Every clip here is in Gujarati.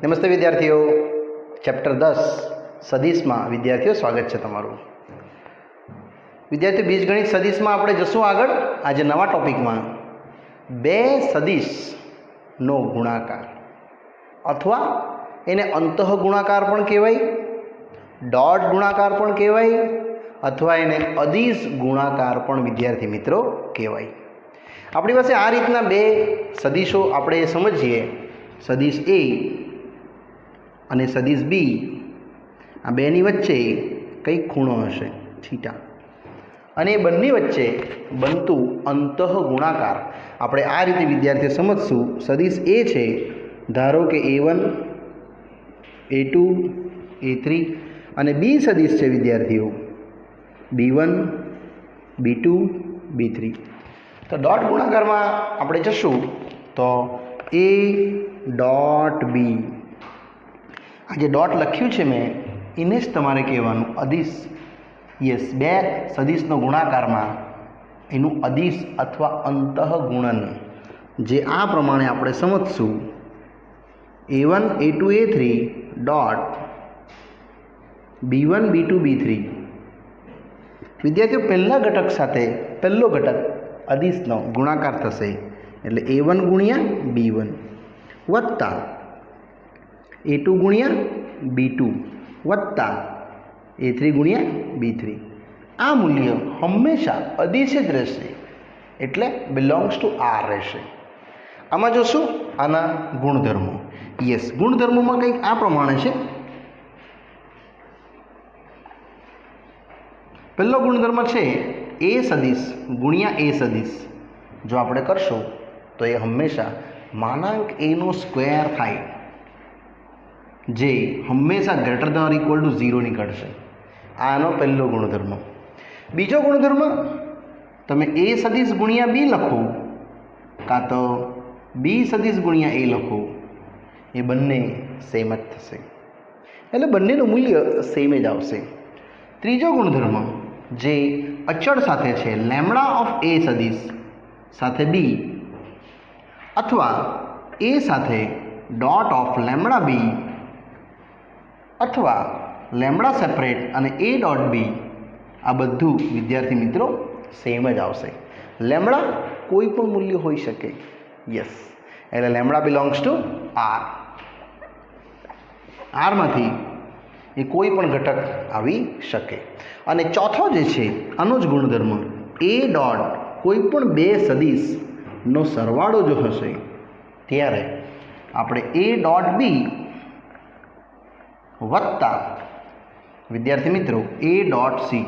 નમસ્તે વિદ્યાર્થીઓ, ચેપ્ટર 10 સદિશમાં વિદ્યાર્થીઓ સ્વાગત છે તમારું. વિદ્યાર્થીઓ, બીજગણિત સદિશમાં આપણે જશું આગળ. આજે નવા ટોપિકમાં બે સદિશનો ગુણાકાર અથવા એને અંતઃ ગુણાકાર પણ કહેવાય, ડોટ ગુણાકાર પણ કહેવાય અથવા એને અદિશ ગુણાકાર પણ વિદ્યાર્થી મિત્રો કહેવાય. આપણી પાસે આ રીતના બે સદિશો આપણે સમજીએ, સદિશ એ અને સદિશ બી. આ બેની વચ્ચે કંઈક ખૂણો હશે થીટા, અને એ બંને વચ્ચે બનતું અંતઃ ગુણાકાર આપણે આ રીતે વિદ્યાર્થીઓ સમજશું. સદિશ એ છે, ધારો કે A1 A2 A3, અને બી સદિશ છે વિદ્યાર્થીઓ B1 B2 B3. તો ડોટ ગુણાકારમાં આપણે જશું તો A ડોટ બી. આ જે ડોટ લખ્યું છે મેં એને જ તમારે કહેવાનું અદિશ. યસ, બે સદિશનો ગુણાકારમાં એનું અદિશ અથવા અંતઃ ગુણન જે આ પ્રમાણે આપણે સમજશું. A1 A2 A3 dot B1 B2 B3. વિદ્યાર્થીઓ, પહેલા ઘટક સાથે પહેલો ઘટક અદિશનો ગુણાકાર થશે એટલે A1 ગુણ્યા B1 વત્તા A2 ગુણ્યા B2 વત્તા A3 ગુણ્યા B3. આ મૂલ્ય હંમેશા અદિશ જ રહેશે એટલે બિલોંગ્સ ટુ R રહેશે. આમાં જોશું આના ગુણધર્મો. યસ, ગુણધર્મોમાં કંઈક આ પ્રમાણે છે. પહેલો ગુણધર્મ છે એ સદિશ ગુણ્યા એ સદિશ. જો આપણે કરશું તો એ હંમેશા માનાંક એનો સ્ક્વેર થાય, જે હંમેશા greater than or equal to 0 નીકળશે. આનો પહેલો ગુણધર્મ. બીજો ગુણધર્મ, તમે એ સદિશ ગુણ્યા બી લખો કાં તો બી સદિશ ગુણ્યા એ લખો, એ બંને સેમ જ થશે એટલે બંનેનું મૂલ્ય સેમ જ આવશે. ત્રીજો ગુણધર્મ જે અચળ સાથે છે, લેમ્બડા ઓફ એ સદિશ સાથે બી અથવા એ સાથે ડોટ ઓફ લેમ્બડા બી અથવા લેમ્બડા સેપરેટ અને એ ડોટ બી. આ બધું વિદ્યાર્થી મિત્રો સેમ જ આવશે. લેમ્બડા કોઈ પણ મૂલ્ય હોઈ શકે. યસ, એટલે લેમ્બડા બિલોંગ્સ ટુ આર. આરમાંથી એ કોઈ પણ ઘટક આવી શકે. અને ચોથો જે છે આનો જ ગુણધર્મ, એ ડોટ કોઈ પણ બે સદિશનો સરવાળો જો હશે ત્યારે આપણે એ ડોટ બી વત્તા વિદ્યાર્થી મિત્રો એ ડોટ સી.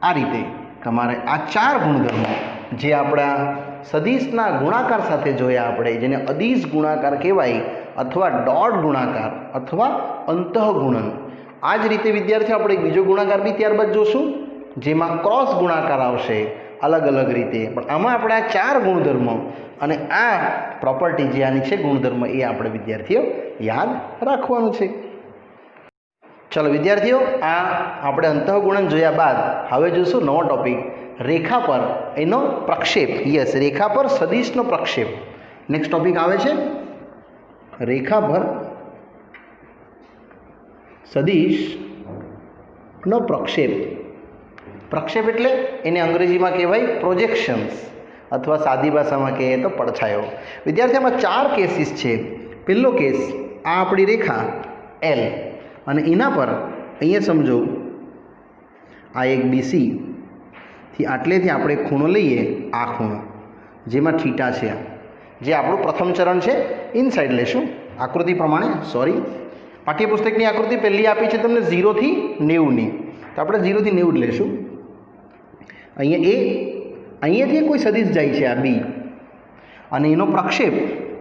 આ રીતે તમારે આ ચાર ગુણધર્મો જે આપણા સદિશના ગુણાકાર સાથે જોયા આપણે, જેને અદિશ ગુણાકાર કહેવાય અથવા ડોટ ગુણાકાર અથવા અંતઃગુણન. આ જ રીતે વિદ્યાર્થીઓ આપણે બીજો ગુણાકાર બી ત્યારબાદ જોશું, જેમાં ક્રોસ ગુણાકાર આવશે અલગ અલગ રીતે. પણ આમાં આપણે આ ચાર ગુણધર્મો અને આ પ્રોપર્ટી જે આની છે ગુણધર્મ, એ આપણે વિદ્યાર્થીઓ યાદ રાખવાનું છે. ચલો વિદ્યાર્થીઓ, આ આપણે અંતઃગુણન જોયા બાદ હવે જોઈશું નવો ટોપિક, રેખા પર એનો પ્રક્ષેપ. યસ, રેખા પર સદિશનો પ્રક્ષેપ. નેક્સ્ટ ટોપિક આવે છે રેખા પર સદિશનો પ્રક્ષેપ. પ્રક્ષેપ એટલે એને અંગ્રેજીમાં કહેવાય પ્રોજેક્શન્સ અથવા સાદી ભાષામાં કહીએ તો પડછાયો. વિદ્યાર્થી, આમાં ચાર કેસીસ છે. પહેલો કેસ, આ આપણી રેખા એલ અને એના પર અહીંયા સમજો આ એક BC થી આટલેથી આપણે ખૂણો લઈએ, આ ખૂણો જેમાં થીટા છે, જે આપણું પ્રથમ ચરણ છે. ઇનસાઇડ લેશું આકૃતિ પ્રમાણે. સોરી, પાઠ્યપુસ્તકની આકૃતિ પહેલી આપી છે તમને 0 થી 90ની, તો આપણે 0 થી 90 જ લેશું. અહીંયા એ, અહીંયાથી કોઈ સદિશ જાય છે આ બી, અને એનો પ્રક્ષેપ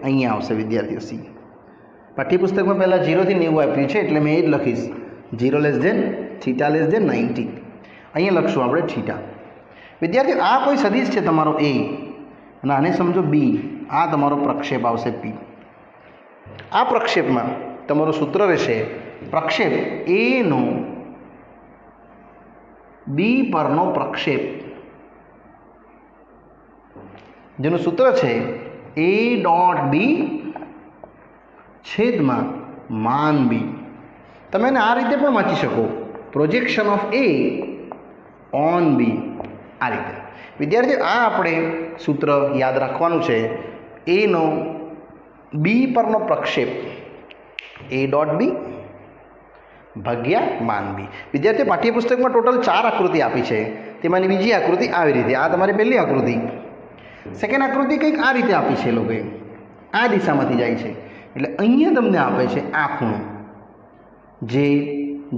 અહીંયા આવશે વિદ્યાર્થીઓ સી. પાઠ્યપુસ્તકમાં પહેલાં 0 થી 90 આપ્યું છે એટલે મેં એ જ લખીશ 0 less than theta less than 90. અહીંયા લખશું આપણે થીટા. વિદ્યાર્થીઓ, આ કોઈ સદિશ છે તમારો એ, અને આને સમજો બી. આ તમારો પ્રક્ષેપ આવશે પી. આ પ્રક્ષેપમાં તમારું સૂત્ર રહેશે પ્રક્ષેપ એનો બી પરનો પ્રક્ષેપ, જેનું સૂત્ર છે એ ડોટ બી છેદમાં માન બી. તમે એને આ રીતે પણ વાંચી શકો, પ્રોજેક્શન ઓફ એ ઓન બી, આ રીતે. વિદ્યાર્થીઓ આ આપણે સૂત્ર યાદ રાખવાનું છે. એનો બી પરનો પ્રક્ષેપ એ ડોટ બી ભાગ્યા માન બી. વિદ્યાર્થીઓ પાઠ્યપુસ્તકમાં ટોટલ 4 આકૃતિ આપી છે. તેમાંની બીજી આકૃતિ આવી રીતે, આ તમારી પહેલી આકૃતિ. સેકન્ડ આકૃતિ કંઈક આ રીતે આપી છે, લોકોએ આ દિશામાંથી જાય છે. એટલે અહીંયા તમને આપે છે આ ખૂણો, જે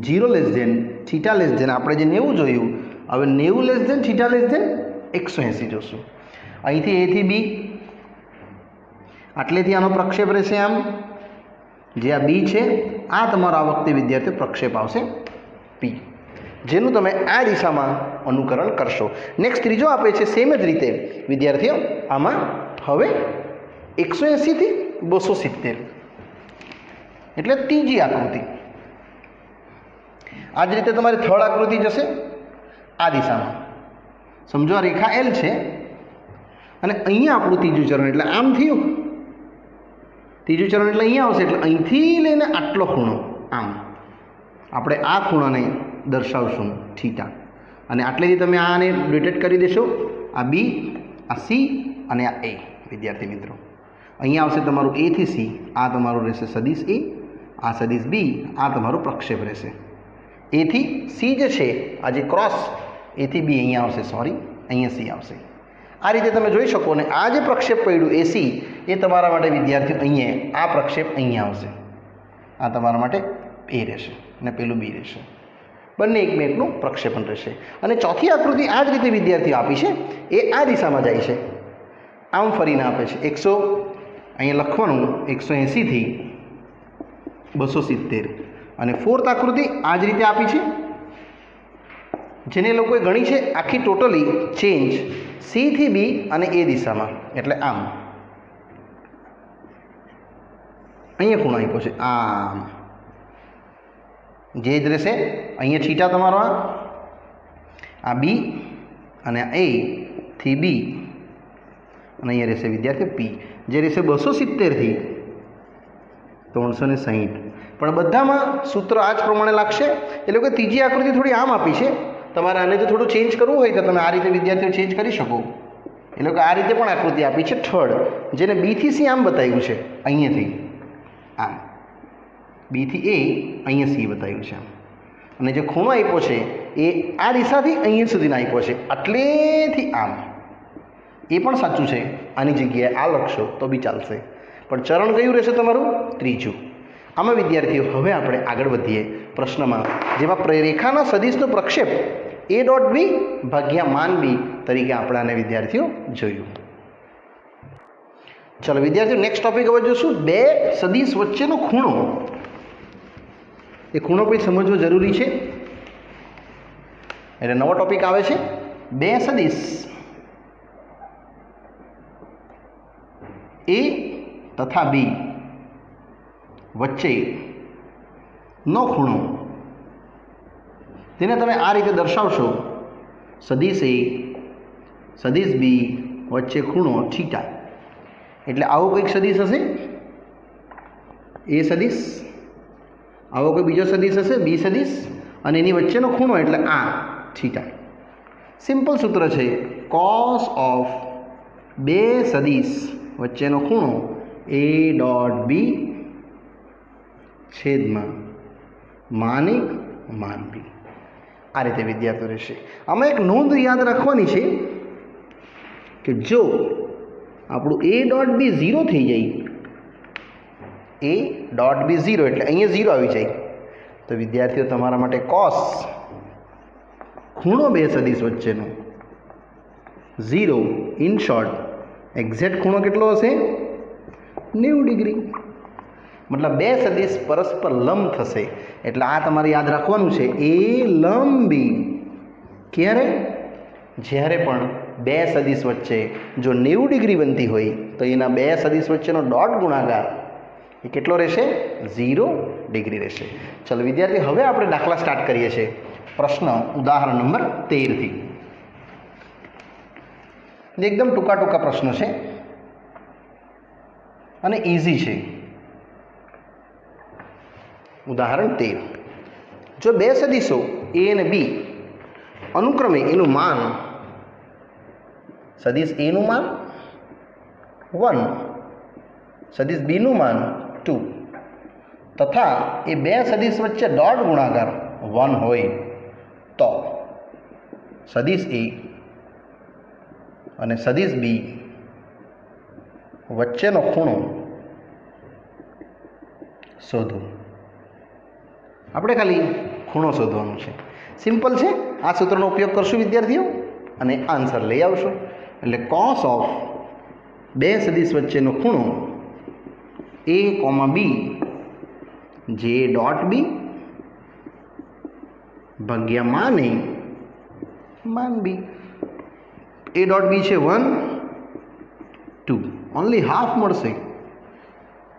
0 less than theta less than આપણે જે 90 જોયું, હવે 90 less than theta less than 180 જોશું. અહીંથી એથી બી, આટલેથી આનો પ્રક્ષેપ રહેશે આમ, જે આ બી છે, આ તમારો આ વખતે વિદ્યાર્થીઓ પ્રક્ષેપ આવશે પી, જેનું તમે આ દિશામાં અનુકરણ કરશો. નેક્સ્ટ ત્રીજો આપે છે સેમ જ રીતે વિદ્યાર્થીઓ. આમાં હવે 180 થી 270 એટલે ત્રીજી આકૃતિ. આ જ રીતે તમારી થર્ડ આકૃતિ જશે આ દિશામાં. સમજો આ રેખા એલ છે અને અહીંયા આપણું ત્રીજું ચરણ, એટલે આમ થયું. ત્રીજું ચરણ એટલે અહીંયા આવશે, એટલે અહીંથી લઈને આટલો ખૂણો આમ આપણે આ ખૂણાને દર્શાવશું થીટા, અને આટલેથી તમે આને રોટેટ કરી દેશો. આ બી, આ સી અને આ એ. વિદ્યાર્થી મિત્રો અહીંયા આવશે તમારું એ થી સી, આ તમારું રહેશે સદિશ એ, આ સદિશ બી, આ તમારું પ્રક્ષેપ રહેશે. એ થી સી જે છે આ જે ક્રોસ એથી બી અહીંયા આવશે, સોરી અહીંયા સી આવશે. આ રીતે તમે જોઈ શકો. ને આ જે પ્રક્ષેપ પડ્યું એસી, એ તમારા માટે વિદ્યાર્થીઓ અહીંયા આ પ્રક્ષેપ અહીંયા આવશે, આ તમારા માટે એ રહેશે અને પેલું બી રહેશે. બંને એકમેકનું પ્રક્ષેપણ રહેશે. અને ચોથી આકૃતિ આ જ રીતે વિદ્યાર્થીઓ આપી છે, એ આ દિશામાં જાય છે, આમ ફરીને આપે છે. 100 અહીંયા લખવાનું 180 થી 270. અને ફોર્થ આકૃતિ આ જ રીતે આપી છે, જેને લોકોએ ગણી છે આખી ટોટલી ચેન્જ સી થી બી અને એ દિશામાં, એટલે આમ અહીંયા ખૂણો આપ્યો છે આમ, જે જ રહેશે. અહીંયા થીટા તમારો આ બી અને આ એ થી બી, અને અહીંયા રહેશે વિદ્યાર્થી પી, જે રહેશે 270 થી 360. પણ બધામાં સૂત્ર આ જ પ્રમાણે લાગશે. એટલે કે ત્રીજી આકૃતિ થોડી આમ આપી છે, તમારે આને જો થોડું ચેન્જ કરવું હોય તો તમે આ રીતે વિદ્યાર્થીઓ ચેન્જ કરી શકો. એટલે કે આ રીતે પણ આકૃતિ આપી છે થર્ડ, જેને બી થી સી આમ બતાવ્યું છે, અહીંયાથી આમ બી થી એ, અહીંયા સી બતાવ્યું છે આમ, અને જે ખૂણો આપ્યો છે એ આ દિશાથી અહીંયા સુધીનો આપ્યો છે, આટલેથી આમ. એ પણ સાચું છે, આની જગ્યાએ આ લખશો તો બી ચાલશે. પણ ચરણ કયું રહેશે તમારું? ત્રીજું. આમાં વિદ્યાર્થીઓ હવે આપણે આગળ વધીએ પ્રશ્નમાં, જેમાં રેખાના સદિશનો પ્રક્ષેપ એ ડોટ બી ભાગ્યા માન બી તરીકે આપણે આને વિદ્યાર્થીઓ જોયું. ચલો વિદ્યાર્થીઓ નેક્સ્ટ ટોપિક હવે જોઈશું, બે સદિશ વચ્ચેનો ખૂણો. એ ખૂણો પણ સમજવો જરૂરી છે. એટલે નવો ટોપિક આવે છે, બે સદિશ એ તથા બી વચ્ચે નો ખૂણો. તેને તમે આ રીતે દર્શાવશો, સદિશ એ સદિશ બી વચ્ચે ખૂણો થીટા. એટલે આવો કંઈક સદિશ હશે એ સદિશ, આવો કોઈ બીજો સદિશ હશે બી સદિશ, અને એની વચ્ચેનો ખૂણો એટલે આ થીટા. સિમ્પલ સૂત્ર છે, કોસ ઓફ બે સદિશ વચ્ચેનો ખૂણો એ ડોટ બી છેદમાં માનિક માન બી. આ રીતે વિદ્યાર્થીઓ રહેશે. આમાં એક નોંધ યાદ રાખવાની છે કે જો આપણું એ ડોટ બી 0 થઈ જાય, એ ડોટ બી 0 એટલે અહીંયા 0 આવી જાય, તો વિદ્યાર્થીઓ તમારા માટે કોસ ખૂણો બે સદિશ વચ્ચેનો 0 ઇન શોર્ટ એક્ઝેક્ટ ખૂણો કેટલો હશે? 90 ડિગ્રી. મતલબ બે સદિશ પરસ્પર લંબ થશે. એટલે આ તમારે યાદ રાખવાનું છે, એ લંબી. ક્યારે? જ્યારે પણ બે સદિશ વચ્ચે જો 90 ડિગ્રી બનતી હોય તો એના બે સદિશ વચ્ચેનો ડોટ ગુણાકાર એ કેટલો રહેશે? 0 ડિગ્રી રહેશે. ચલો વિદ્યાર્થી, હવે આપણે દાખલા સ્ટાર્ટ કરીએ છીએ. પ્રશ્ન ઉદાહરણ નંબર 13 થી. એકદમ ટૂંકા ટૂંકા પ્રશ્નો છે અને ઇઝી છે. ઉદાહરણ 13, જો બે સદીશો એ અને બી અનુક્રમે એનું માન, સદીશ એનું માન 1, સદીશ બીનું માન 2 તથા એ બે સદીશ વચ્ચે ડોટ ગુણાકાર 1 હોય તો સદીશ એ અને સદીશ બી વચ્ચેનો ખૂણો શોધો. આપણે ખાલી ખૂણો શોધવાનું છે. સિમ્પલ છે. આ સૂત્રનો ઉપયોગ કરશું વિદ્યાર્થીઓ અને આન્સર લઈ આવશો. એટલે કોસ ઓફ બે સદીશ વચ્ચેનો ખૂણો એ કોમા બી જે ડોટ બી ભાગ્યા માન બી. એ ડોટ બી છે 1 2, ઓનલી હાફ મળશે.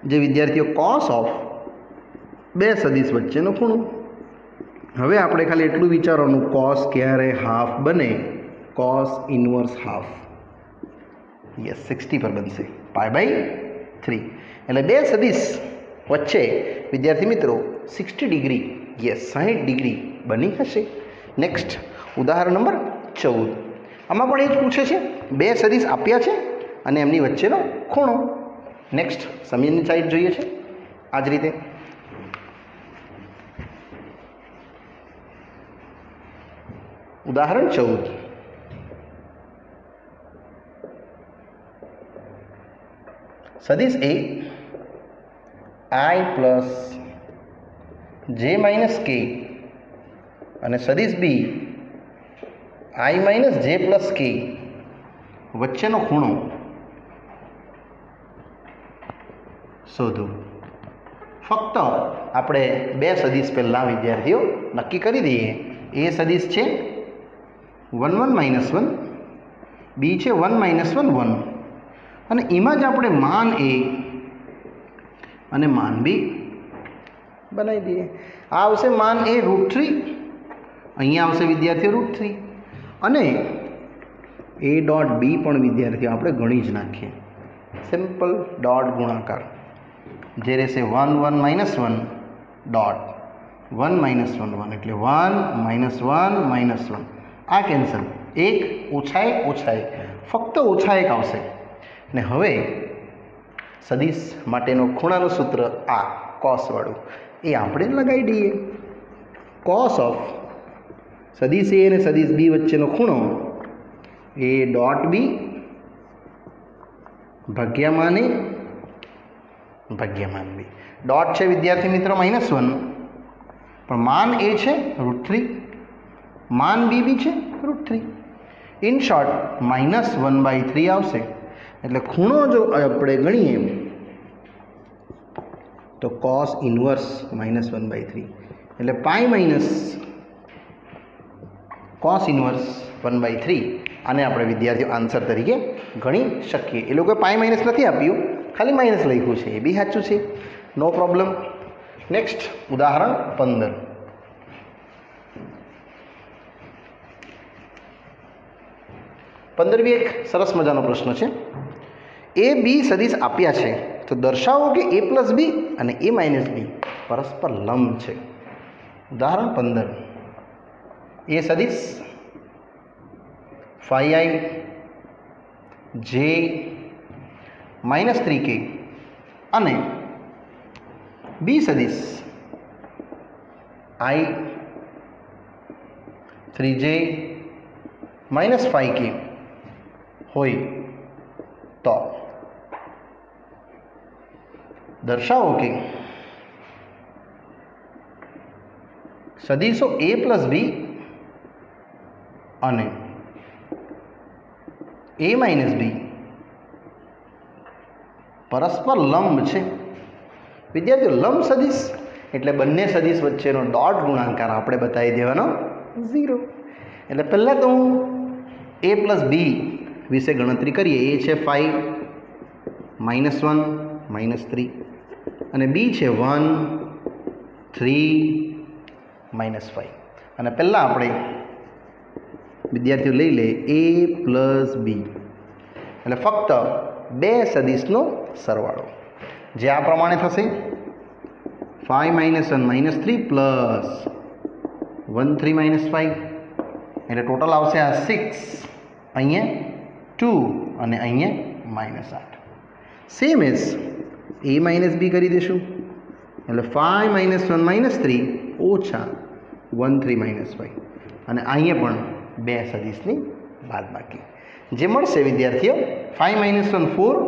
જે વિદ્યાર્થીઓ કોસ ઓફ બે સદીશ વચ્ચેનો ખૂણો. હવે આપણે ખાલી એટલું વિચારવાનું, કોસ ક્યારે હાફ બને? Cos inverse half. યસ, 60 પર બનશે π/3. એટલે બે સદીશ વચ્ચે વિદ્યાર્થી મિત્રો 60 ડિગ્રી, યસ 60 ડિગ્રી બની હશે. નેક્સ્ટ ઉદાહરણ નંબર 14. આમાં પણ એ જ પૂછે છે, બે સદીશ આપ્યા છે અને એમની વચ્ચેનો ખૂણો. નેક્સ્ટ સમીની સાઈડ જોઈએ છે આ જ રીતે. ઉદાહરણ 14. સદીશ એ i પ્લસ જે માઇનસ કે અને સદીશ બી i માઇનસ જે પ્લસ કે વચ્ચેનો ખૂણો શોધો. ફક્ત આપણે બે સદીશ પહેલાં વિદ્યાર્થીઓ નક્કી કરી દઈએ. એ સદીશ છે 1 1 -1, બી છે 1 -1 1, અને એમાં જ આપણે માન એ અને માન બી બનાવી દઈએ. આ આવશે માન એ √3, અહીંયા આવશે વિદ્યાર્થીઓ √3, અને એ ડોટ બી પણ વિદ્યાર્થીઓ આપણે ગણી જ નાખીએ. સિમ્પલ ડોટ ગુણાકાર જે રહેશે 1 1 -1 ડોટ 1 -1 1, એટલે 1 -1 -1. આ કેન્સલ, 1 ઓછા 1 ઓછા 1, ફક્ત ઓછા 1 આવશે. ને હવે સદીશ માટેનો ખૂણાનું સૂત્ર આ કોસવાળું એ આપણે લગાવી દઈએ. કોસ ઓફ સદીશ એ અને સદીશ બી વચ્ચેનો ખૂણો એ ડોટ બી ભાગ્યા માન બી. ડોટ છે વિદ્યાર્થી મિત્રો -1, પણ માન એ છે √3, માન બી બી છે √3. ઇન શોર્ટ -1/3 આવશે. એટલે ખૂણો જો આપણે ગણીએ તો કોસ ઇન્વર્સ -1/3, એટલે પાઈ માઇનસ કોસ ઇન્વર્સ 1/3. આને આપણે વિદ્યાર્થીઓ આન્સર તરીકે ગણી શકીએ. એ લોકોએ પાઈ માઇનસ નથી આપ્યું, ખાલી માઇનસ લખ્યું છે, એ બી સાચું છે, નો પ્રોબ્લેમ. નેક્સ્ટ ઉદાહરણ 15. બી એક સરસ મજાનો પ્રશ્ન છે. એ બી સદીશ આપ્યા છે તો દર્શાવો કે a પ્લસ બી અને a માઇનસ બી પરસ્પર લંબ છે. ઉદાહરણ 15. એ સદીશ 5i જે -3k અને બી સદીશ i 3j -5k હોય તો દર્શાવો કે સદીશો a પ્લસ બી અને a માઇનસ બી પરસ્પર લંબ છે. વિદ્યાર્થીઓ લંબ સદીશ એટલે બંને સદીશ વચ્ચેનો ડોટ ગુણાકાર આપણે બતાવી દેવાનો 0. એટલે પહેલાં તો હું a પ્લસ બી વિશે ગણતરી કરીએ. એ છે 5 -1 -3 અને બી છે 1 3 -5. અને પહેલાં આપણે વિદ્યાર્થીઓ લઈ લે a પ્લસ બી, એટલે ફક્ત બે સદીશનો સરવાળો જે આ પ્રમાણે થશે 5 માઇનસ 1 માઇનસ 3 પ્લસ 1 3 માઇનસ 5 એટલે ટોટલ આવશે આ 6, અહીંયા 2 અને અહીંયા -8. Same as a minus b કરી દઈશું એટલે 5 માઇનસ 1 માઇનસ 3 ઓછા 1 3 માઇનસ 5 અને અહીંયા પણ બે સદિશની બાદબાકી જે મળશે વિદ્યાર્થીઓ 5 માઇનસ 1 4,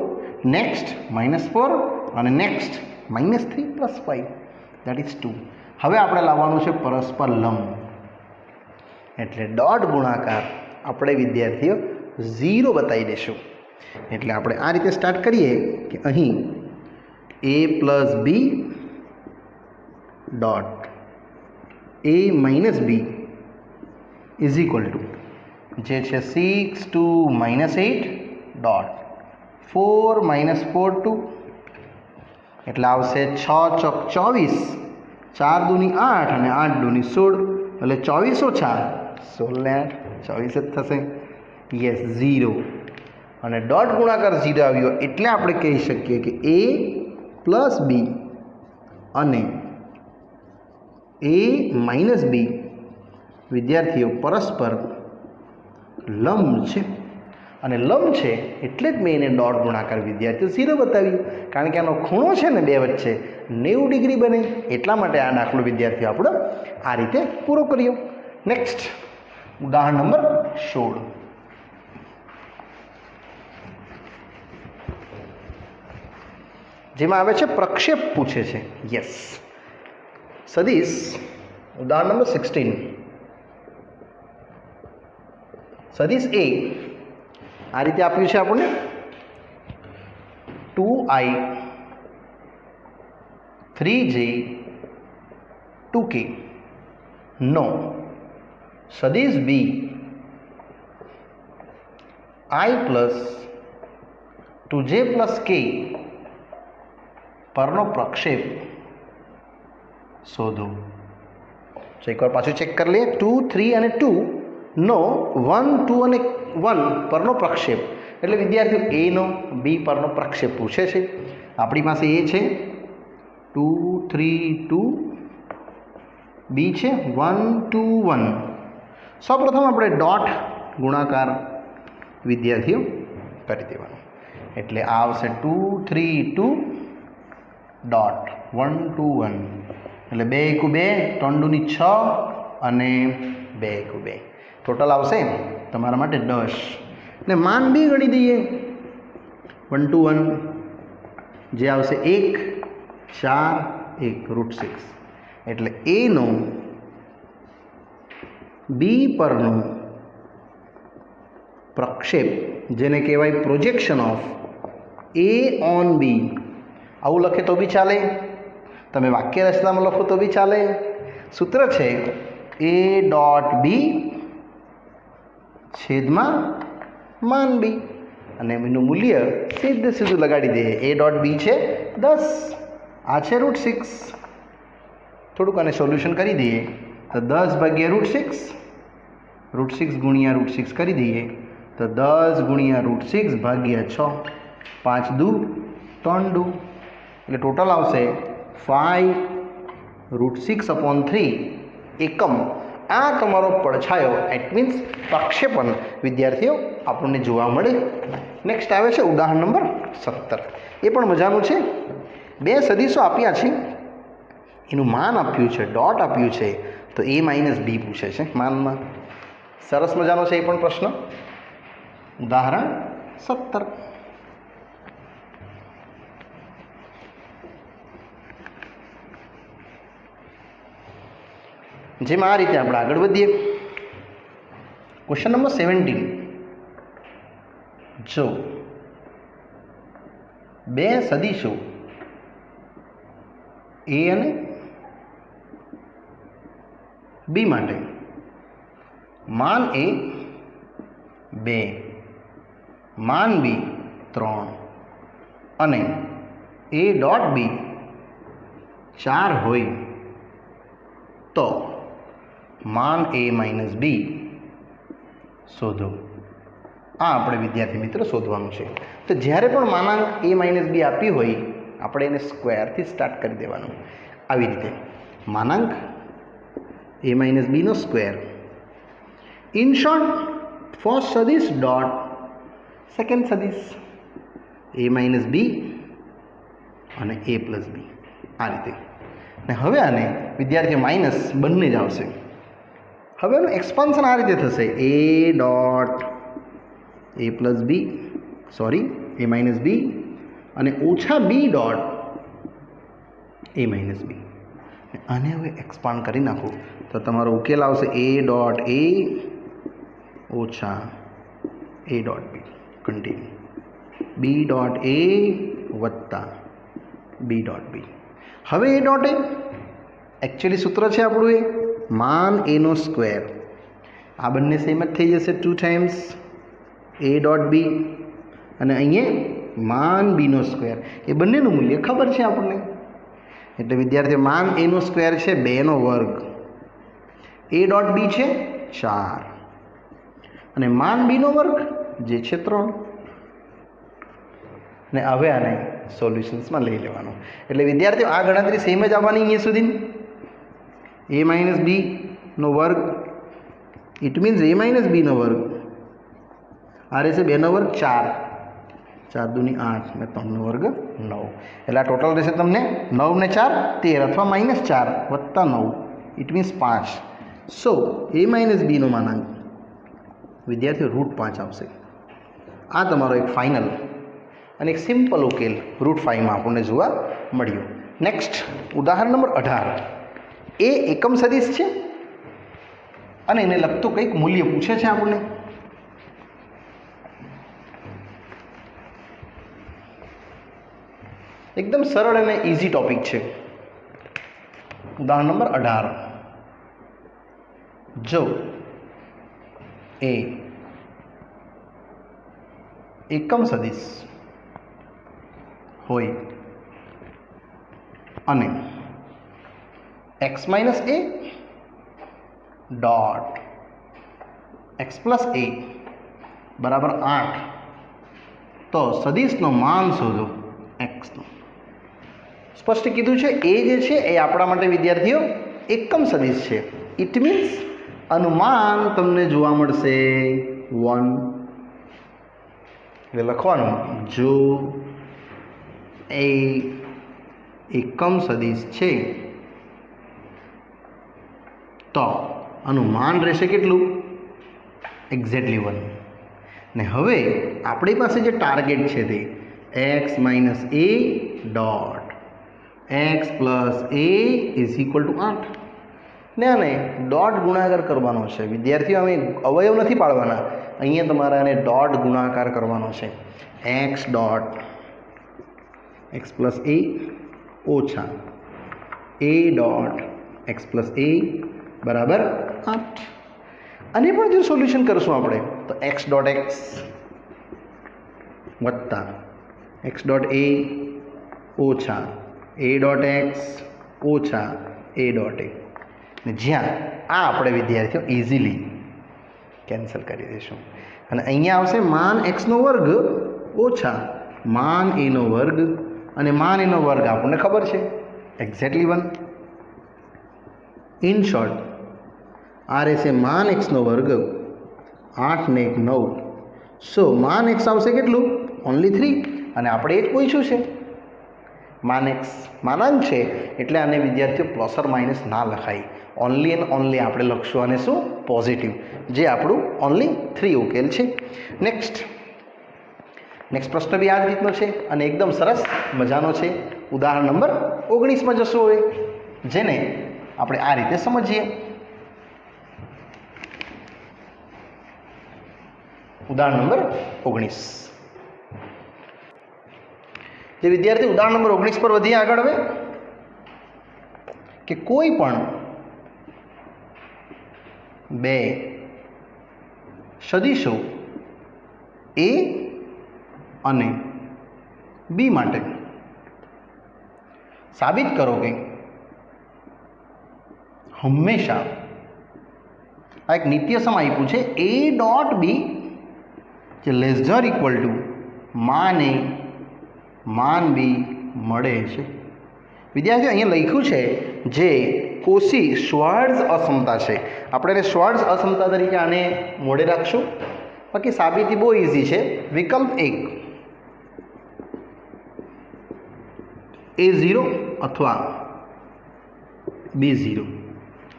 નેક્સ્ટ -4 અને નેક્સ્ટ -3 પ્લસ 5 દેટ ઇઝ 2. હવે આપણે લાવવાનું છે પરસ્પર લંબ એટલે ડોટ ગુણાકાર આપણે વિદ્યાર્થીઓ 0 બતાવી દઈશું. એટલે આપણે આ રીતે સ્ટાર્ટ કરીએ કે અહીં a plus b dot a minus b is equal to જે છે 6 2 -8 ડોટ 4 -4 2 એટલે આવશે 6 ચોક 24, 4 દૂની 8 અને 8 દૂની 16 એટલે 24 ઓછા 16 ને 8 24 જ થશે. યસ 0 અને ડોટ ગુણાકાર 0 આવ્યો એટલે આપણે કહી શકીએ કે a પ્લસ b અને a માઇનસ b વિદ્યાર્થીઓ પરસ્પર લંબ છે અને લંબ છે એટલે જ મેં એને ડોટ ગુણાકાર વિદ્યાર્થીઓ 0 બતાવ્યું કારણ કે આનો ખૂણો છે ને બે વચ્ચે 90 ડિગ્રી બને એટલા માટે આ દાખલો વિદ્યાર્થીઓ આપણો આ રીતે પૂરો કર્યો. નેક્સ્ટ ઉદાહરણ નંબર 16 જેમાં આવે છે પ્રક્ષેપ પૂછે છે. યસ સદિશ ઉદાહરણ નંબર 16 સદિશ a આ રીતે આપ્યું છે આપણને 2i 3j 2k નો સદિશ b i plus 2j plus k પરનો પ્રક્ષેપ શોધો. તો એકવાર પાછું ચેક કરી લઈએ 2 3 અને 2 નો 1 2 અને 1 પરનો પ્રક્ષેપ એટલે વિદ્યાર્થીઓ a નો b પરનો પ્રક્ષેપ પૂછે છે. આપણી પાસે a છે 2 3 2, b છે 1 2 1. સૌપ્રથમ આપણે ડોટ ગુણાકાર વિદ્યાર્થીઓ કરી દેવાનો એટલે આ આવશે 2 3 2 ડોટ 1 2 1 એટલે 2 1 2 3 દૂની 6 અને 2 1 2 ટોટલ આવશે તમારા માટે 10 ને માન બી ગણી દઈએ 1 2 1 જે આવશે 1 4 1 √6 એટલે a નો b પરનો પ્રક્ષેપ જેને કહેવાય projection of a on b આવું લખે તો બી ચાલે, તમે વાક્ય રચનામાં લખો તો બી ચાલે. સૂત્ર છે a ડોટ b છેદમાં માન b અને એનું મૂલ્ય સીધું લગાડી દઈએ. a ડોટ b છે 10, આ છે √6. થોડુંક આને સોલ્યુશન કરી દઈએ તો 10 ભાગ્યા √6 √6 ગુણ્યા √6 કરી દઈએ તો 10 ગુણ્યા √6 ભાગ્યા 6 5 દૂ 3 દૂ એટલે ટોટલ આવશે 5 √6/3 એકમ. આ તમારો પડછાયો એટ મીન્સ પ્રક્ષેપણ વિદ્યાર્થીઓ આપણને જોવા મળે. નેક્સ્ટ આવે છે ઉદાહરણ નંબર 17. એ પણ મજાનું છે. બે સદિશો આપ્યા છે, એનું માન આપ્યું છે, ડોટ આપ્યું છે, તો a માઇનસ b પૂછે છે માનમાં. સરસ મજાનો છે એ પણ પ્રશ્ન. ઉદાહરણ 17 જેમાં આ રીતે આપણે આગળ વધીએ. Question number 17. જો બે સદિશો a અને b માટે માન a 2, માન b 3 અને a ડોટ b 4 હોય તો માન a માઇનસ b શોધો. આ આપણે વિદ્યાર્થી મિત્રો શોધવાનું છે. તો જ્યારે પણ માનાંક a માઇનસ b આપી હોય આપણે એને સ્ક્વેરથી સ્ટાર્ટ કરી દેવાનું. આવી રીતે માનાંક a માઇનસ બીનો સ્ક્વેર ઇન શોર્ટ ફર્સ્ટ સદિશ ડોટ સેકન્ડ સદિશ a માઇનસ બી અને a પ્લસ બી આ રીતે. ને હવે આને વિદ્યાર્થીઓ માઇનસ બંને જ આવશે. હવે એનું એક્સપાન્શન આ રીતે થશે a dot a plus B a minus B અને ઓછા B dot a minus B. આને હવે એક્સપાન્ડ કરી નાખો તો તમારો ઉકેલ આવશે a ડોટ a ઓછા a dot b continue b dot a વત્તા બી ડોટ બી. હવે a ડોટ a એકચ્યુઅલી સૂત્ર છે આપણું એ માન એનો સ્ક્વેર. આ બંને સેમ જ થઈ જશે 2 ટાઈમ્સ a ડોટ બી અને અહીંયા માન બીનો સ્ક્વેર. એ બંનેનું મૂલ્ય ખબર છે આપણને એટલે વિદ્યાર્થીઓ માન એનો સ્ક્વેર છે 2નો વર્ગ, a ડોટ બી છે 4 અને માન બીનો વર્ગ જે છે 3. ને હવે આને સોલ્યુશન્સમાં લઈ લેવાનું એટલે વિદ્યાર્થીઓ આ ગણતરી સેમ જ આવવાની અહીંયા સુધી a માઇનસ બીનો વર્ગ ઇટ મીન્સ a માઇનસ બીનો વર્ગ આ રહેશે 2નો વર્ગ 4 4 દુની 8 ને 3નો વર્ગ 9 એટલે આ ટોટલ રહેશે તમને 9 ને 4 13 અથવા માઇનસ 4 વત્તા 9 it means 5. So a minus બીનો માનાંક વિદ્યાર્થીઓ √5 આવશે. આ તમારો એક ફાઇનલ અને એક સિમ્પલ ઉકેલ √5માં આપણને જોવા મળ્યું. નેક્સ્ટ ઉદાહરણ નંબર 18. એ એકમ સદિશ છે અને એને લગતું કંઈક મૂલ્ય પૂછે છે આપણને. એકદમ સરળ અને ઇઝી ટોપિક છે. ઉદાહરણ નંબર 18. જો એ એકમ સદિશ હોય અને x minus a dot x plus a બરાબર 8 તો સદિશનો માન શોધો x નો. સ્પષ્ટ કીધું છે એ જે છે એ આપણા માટે વિદ્યાર્થીઓ એકમ સદિશ છે. ઇટ મીન્સ અનુમાન તમને જોવા મળશે 1. એટલે લખવાનું જો એ એકમ સદિશ છે તો અનુમાન રહેશે કેટલું એક્ઝેક્ટલી 1. ને હવે આપણી પાસે જે ટાર્ગેટ છે તે x minus a dot x plus a is equal to 8 ને આને ડોટ ગુણાકાર કરવાનો છે. વિદ્યાર્થીઓ અમે અવયવ નથી પાડવાના, અહીંયા તમારે આને ડોટ ગુણાકાર કરવાનો છે. x dot x plus a ઓછા a dot x plus a બરાબર 8. અને પણ જો સોલ્યુશન કરશું આપણે તો x ડોટ x વત્તા x ડોટ a ઓછા a ડોટ x ઓછા a ડોટ a ને જ્યાં આ આપણે વિદ્યાર્થીઓ ઇઝીલી કેન્સલ કરી દઈશું અને અહીંયા આવશે માન એક્સનો વર્ગ ઓછા માન એનો વર્ગ અને માન એનો વર્ગ આપણને ખબર છે એક્ઝેક્ટલી 1. ઇન શોર્ટ આ રહેશે માન એક્સનો વર્ગ 8 ને 1 9. સો માન એક્સ આવશે કેટલું ઓનલી 3 અને આપણે એ જ પૂછ્યું છે. માન એક્સ માનાંક છે એટલે આને વિદ્યાર્થીઓ પ્લસ ઓર માઇનસ ના લખાય, ઓનલી એન્ડ ઓનલી આપણે લખશું અને શું પોઝિટિવ, જે આપણું ઓનલી 3 ઉકેલ છે. નેક્સ્ટ પ્રશ્ન બી આ જ રીતનો છે અને એકદમ સરસ મજાનો છે. ઉદાહરણ નંબર 19માં જશું હવે, જેને આપણે આ રીતે સમજીએ. ઉદાહરણ નંબર 19. જે વિદ્યાર્થી ઉદાહરણ નંબર 19 પર વધીએ આગળ હવે કે કોઈ પણ બે સદિશો a અને b માટે સાબિત કરો કે હંમેશા આ એક નિત્યસમ આપ્યું છે a ડોટ b જે લેસ ધેન ઇક્વલ ટુ માન a માન b મળે છે. વિદ્યાર્થીઓ અહીંયા લખ્યું છે જે કોશી શ્વાર્ટ્ઝ અસમતા છે, આપણે એને શ્વાર્ટ્ઝ અસમતા તરીકે આને મોડે રાખશું. બાકી સાબિતી બહુ ઇઝી છે. વિકલ્પ 1 A0 અથવા B0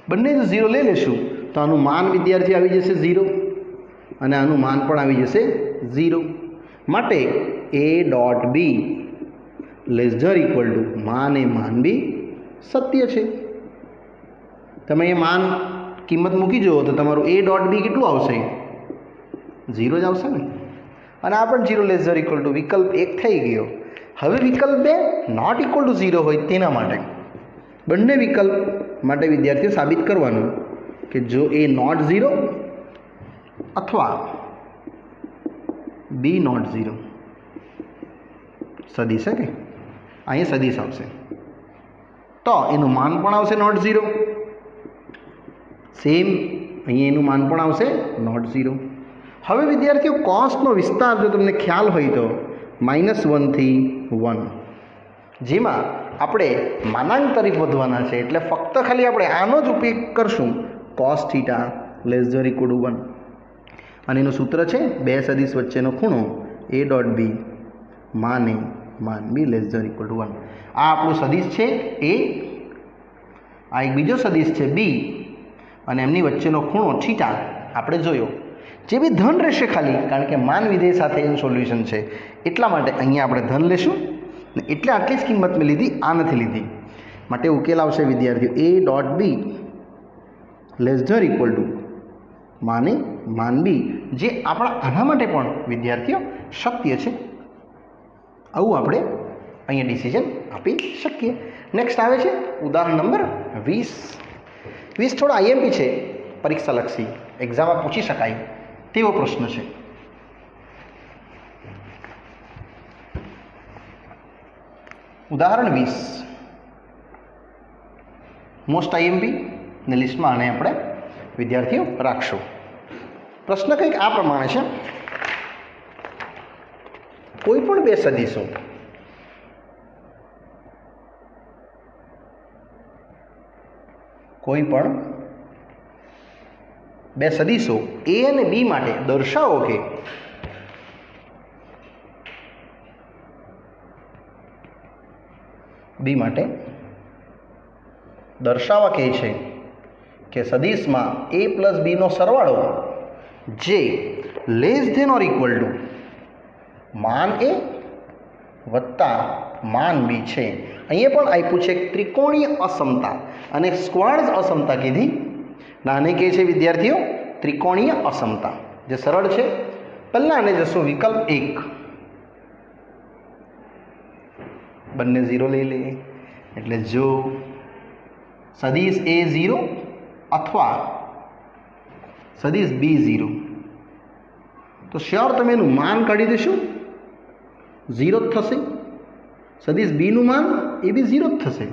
બંને જો 0 લઈ લેશું તો આનું માન વિદ્યાર્થી આવી જશે 0 અને આનું માન પણ આવી જશે 0. માટે A.B <= માન એ માન બી સત્ય છે. તમે એ માન કિંમત મૂકી જુઓ તો તમારું A.B કેટલું આવશે? 0 જ આવશે ને. અને આ પણ 0 <= વિકલ્પ 1 થઈ ગયો. હવે વિકલ્પ 2 ≠ 0 હોય તેના માટે બંને વિકલ્પ માટે વિદ્યાર્થીઓ સાબિત કરવાનું કે જો A ≠ 0 અથવા B ≠ 0 સદિશ કે અહીંયા સદિશ આવશે તો એનું માન પણ આવશે ≠ 0. સેમ અહીંયા એનું માન પણ આવશે ≠ 0. હવે વિદ્યાર્થીઓ કોસનો વિસ્તાર જો તમને ખ્યાલ હોય તો -1 થી 1, જેમાં આપણે માનાંક તરફ વધવાના છે એટલે ફક્ત ખાલી આપણે આનો જ ઉપયોગ કરશું cos θ <= 1 અને એનું સૂત્ર છે બે સદિશ વચ્ચેનો ખૂણો A.B માન A માન B <= 1. આ આપણું સદિશ છે A, આ એક બીજો સદિશ છે B અને એમની વચ્ચેનો ખૂણો θ આપણે જોયો. જે બી ધન રહેશે ખાલી, કારણ કે માન વિધેય સાથે એનું સોલ્યુશન છે એટલા માટે અહીંયા આપણે ધન લેશું ને એટલે આટલી જ કિંમત મેં લીધી, આ નથી લીધી. માટે ઉકેલ આવશે વિદ્યાર્થીઓ A.B <= માન A માન B, જે આપણા આના માટે પણ વિદ્યાર્થીઓ શક્ય છે. આવું આપણે અહીંયા ડિસિઝન આપી શકીએ. નેક્સ્ટ આવે છે ઉદાહરણ નંબર 20. થોડો IMP છે, પરીક્ષાલક્ષી, એક્ઝામમાં પૂછી શકાય તેવો પ્રશ્ન છે. ઉદાહરણ 20 મોસ્ટ IMP ને લિસ્ટમાં આને આપણે વિદ્યાર્થીઓ રાખશું. પ્રશ્ન કંઈક આ પ્રમાણે છે. કોઈ પણ બે સદિશો A અને B માટે દર્શાવો કે દર્શાવવા કહે છે કે સદિશમાં A + B નો સરવાળો જે <= માન A વત્તા માન B છે. અહીંયા પણ આપ્યું છે ત્રિકોણીય અસમતા અને સ્ક્વાર્ટ્ઝ અસમતા કીધી. આને કહે છે વિદ્યાર્થીઓ ત્રિકોણીય અસમતા, જે સરળ છે. પહેલાં આને જશું વિકલ્પ 1, બંને 0 લઈ લઈએ એટલે જો સદિશ A 0 અથવા સદિશ B 0 તો શ્યોર તમે એનું માન કાઢી દેશો 0 જ થશે. સદિશ B નું માન એ બી 0 જ થશે.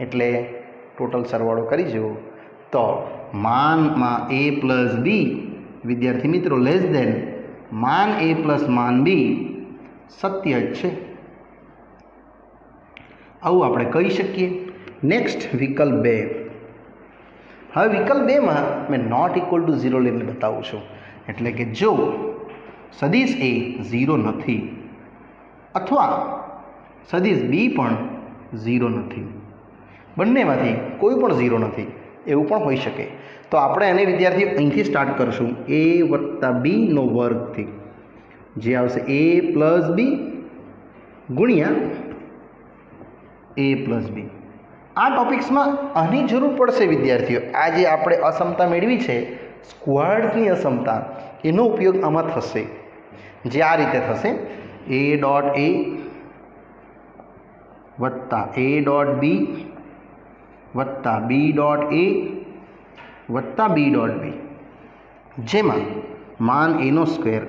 એટલે ટોટલ સરવાળો કરી જુઓ તો માનમાં A + B વિદ્યાર્થી મિત્રો માન A + માન B સત્ય જ છે. આવું આપણે કહી શકીએ. નેક્સ્ટ વિકલ્પ 2. હવે વિકલ્પ 2માં મેં ≠ = 0 લઈને બતાવું છું. એટલે કે જો સદિશ A 0 નથી અથવા સદિશ B પણ 0 નથી, બંનેમાંથી કોઈ પણ 0 નથી એવું પણ હોઈ શકે. તો આપણે એને વિદ્યાર્થીઓ અહીંથી સ્ટાર્ટ કરશું A + B નો વર્ગથી, જે આવશે A + B ગુણ્યા A + B. આ ટોપિક્સમાં આની જરૂર પડશે વિદ્યાર્થીઓ. આ જે આપણે અસમતા મેળવી છે સ્ક્વાર્ટ્ઝની અસમતા, એનો ઉપયોગ આમાં થશે, જે આ રીતે થશે A.A વત્તા A.B વત્તા B.A વત્તા B.B, જેમાં માન A નો સ્ક્વેર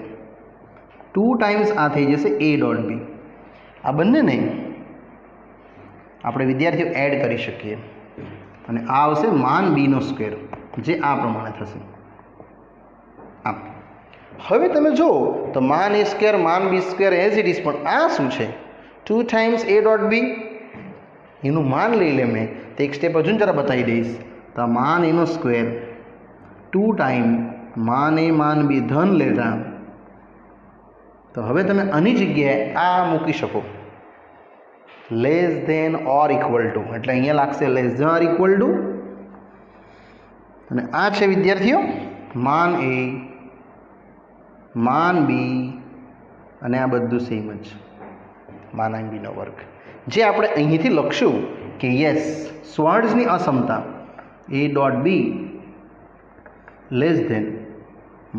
2 ટાઈમ્સ આ થઈ જશે A.B. આ બંનેને આપણે વિદ્યાર્થીઓ એડ કરી શકીએ અને આ આવશે માન B નો સ્ક્વેર, જે આ પ્રમાણે થશે. આમ હવે તમે જુઓ તો માન A² માન B² એઝ ઇટ ઇઝ, પણ આ શું છે 2 ટાઈમ્સ A.B એનું માન લઈ લે મેં તો એક સ્ટેપ હજુ જરા બતાવી દઈશ. તો માન એનો સ્ક્વેર 2 ટાઈમ માન એ માન બી ધન લેતા. તો હવે તમે આની જગ્યાએ આ મૂકી શકો, less than or equal to, એટલે અહીંયા લાગશે less than or equal to. અને આ છે વિદ્યાર્થીઓ માન એ માન બી અને આ બધું સેમ જ માનાંક બીનો વર્ગ. જે આપણે અહીંથી લખશું કે યસ સ્વર્ણની અસમતા A dot B less than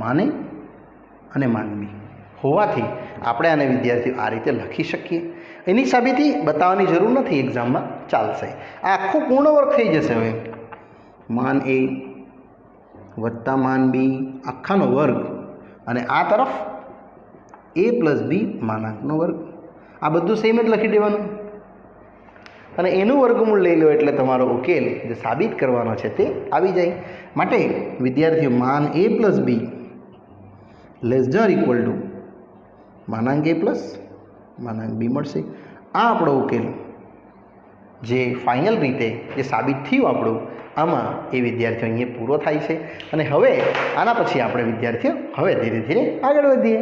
માને અને માન બી હોવાથી આપણે આને વિદ્યાર્થીઓ આ રીતે લખી શકીએ. એની સાબિતી બતાવવાની જરૂર નથી, એક્ઝામમાં ચાલશે. આ આખું પૂર્ણ વર્ગ થઈ જશે. હવે માન એ વત્તા માન બી આખાનો વર્ગ અને આ તરફ એ પ્લસ બી માનાંકનો વર્ગ. આ બધું સેમ જ લખી દેવાનું અને એનું વર્ગમૂળ લઈ લો એટલે તમારો ઉકેલ જે સાબિત કરવાનો છે તે આવી જાય. માટે વિદ્યાર્થીઓ માન A plus B less than equal to માનાંક એ પ્લસ માનાંક બી મળશે. આ આપણો ઉકેલ જે ફાઇનલ રીતે જે સાબિત થયું આપણું આમાં એ વિદ્યાર્થીઓ અહીંયા પૂરો થાય છે. અને હવે આના પછી આપણે વિદ્યાર્થીઓ હવે ધીરે ધીરે આગળ વધીએ.